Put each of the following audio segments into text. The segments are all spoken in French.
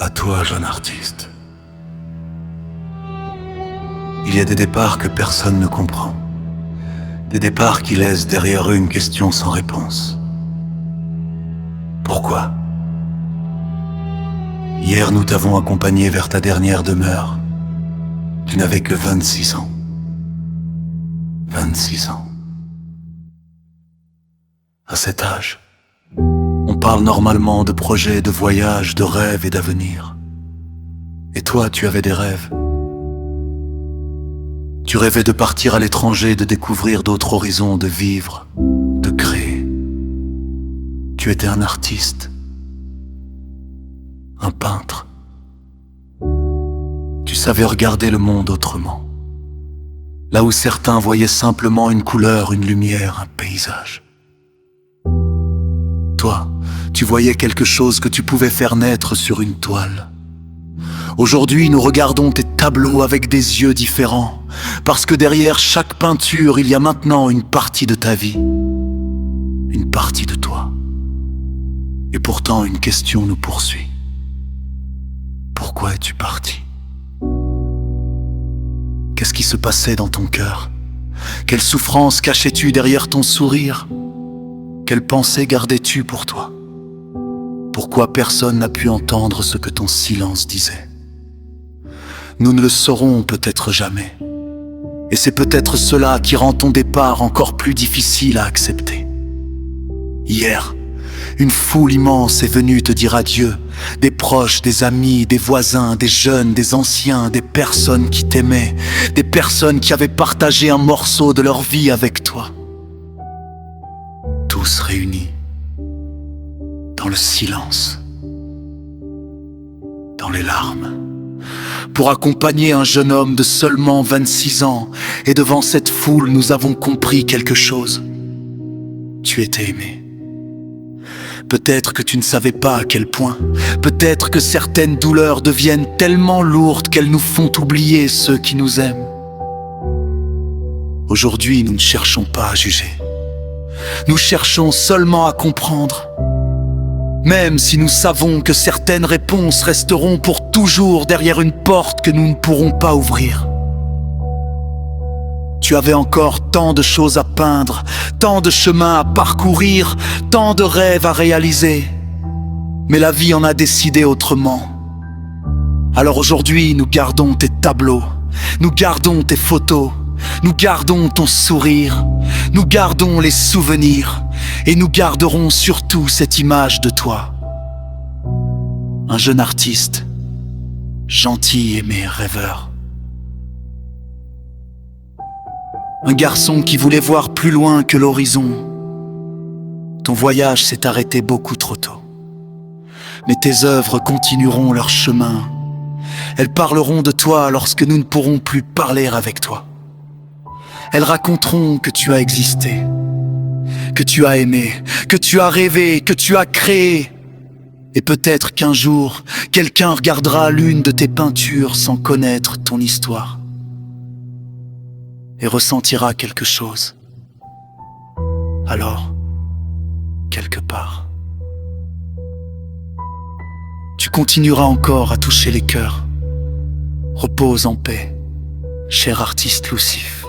À toi, jeune artiste. Il y a des départs que personne ne comprend. Des départs qui laissent derrière eux une question sans réponse. Pourquoi? Hier, nous t'avons accompagné vers ta dernière demeure. Tu n'avais que 26 ans. 26 ans. À cet âge, on parle normalement de projets, de voyages, de rêves et d'avenir. Et toi, tu avais des rêves. Tu rêvais de partir à l'étranger, de découvrir d'autres horizons, de vivre, de créer. Tu étais un artiste, un peintre. Tu savais regarder le monde autrement. Là où certains voyaient simplement une couleur, une lumière, un paysage. Toi, tu voyais quelque chose que tu pouvais faire naître sur une toile. Aujourd'hui, nous regardons tes tableaux avec des yeux différents, parce que derrière chaque peinture, il y a maintenant une partie de ta vie, une partie de toi. Et pourtant, une question nous poursuit. Pourquoi es-tu parti? Qu'est-ce qui se passait dans ton cœur? Quelle souffrance cachais-tu derrière ton sourire? Quelle pensée gardais-tu pour toi? Pourquoi personne n'a pu entendre ce que ton silence disait? Nous ne le saurons peut-être jamais. Et c'est peut-être cela qui rend ton départ encore plus difficile à accepter. Hier, une foule immense est venue te dire adieu. Des proches, des amis, des voisins, des jeunes, des anciens, des personnes qui t'aimaient, des personnes qui avaient partagé un morceau de leur vie avec toi. Tous réunis, dans le silence, dans les larmes, pour accompagner un jeune homme de seulement 26 ans. Et devant cette foule, nous avons compris quelque chose. Tu étais aimé. Peut-être que tu ne savais pas à quel point. Peut-être que certaines douleurs deviennent tellement lourdes qu'elles nous font oublier ceux qui nous aiment. Aujourd'hui, nous ne cherchons pas à juger. Nous cherchons seulement à comprendre. Même si nous savons que certaines réponses resteront pour toujours derrière une porte que nous ne pourrons pas ouvrir. Tu avais encore tant de choses à peindre, tant de chemins à parcourir, tant de rêves à réaliser. Mais la vie en a décidé autrement. Alors aujourd'hui, nous gardons tes tableaux, nous gardons tes photos, nous gardons ton sourire, nous gardons les souvenirs, et nous garderons surtout cette image de toi. Un jeune artiste, gentil, aimé, rêveur. Un garçon qui voulait voir plus loin que l'horizon. Ton voyage s'est arrêté beaucoup trop tôt. Mais tes œuvres continueront leur chemin. Elles parleront de toi lorsque nous ne pourrons plus parler avec toi. Elles raconteront que tu as existé, que tu as aimé, que tu as rêvé, que tu as créé. Et peut-être qu'un jour, quelqu'un regardera l'une de tes peintures sans connaître ton histoire et ressentira quelque chose. Alors, quelque part, tu continueras encore à toucher les cœurs. Repose en paix, cher artiste Lucif.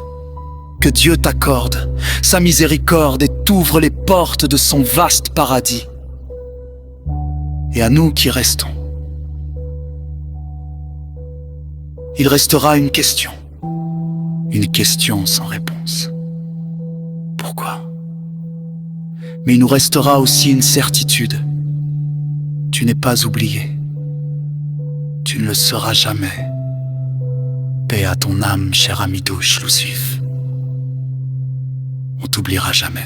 Que Dieu t'accorde sa miséricorde et t'ouvre les portes de son vaste paradis. Et à nous qui restons, il restera une question sans réponse. Pourquoi? Mais il nous restera aussi une certitude. Tu n'es pas oublié. Tu ne le seras jamais. Paix à ton âme, cher ami douche, Lucif. On t'oubliera jamais.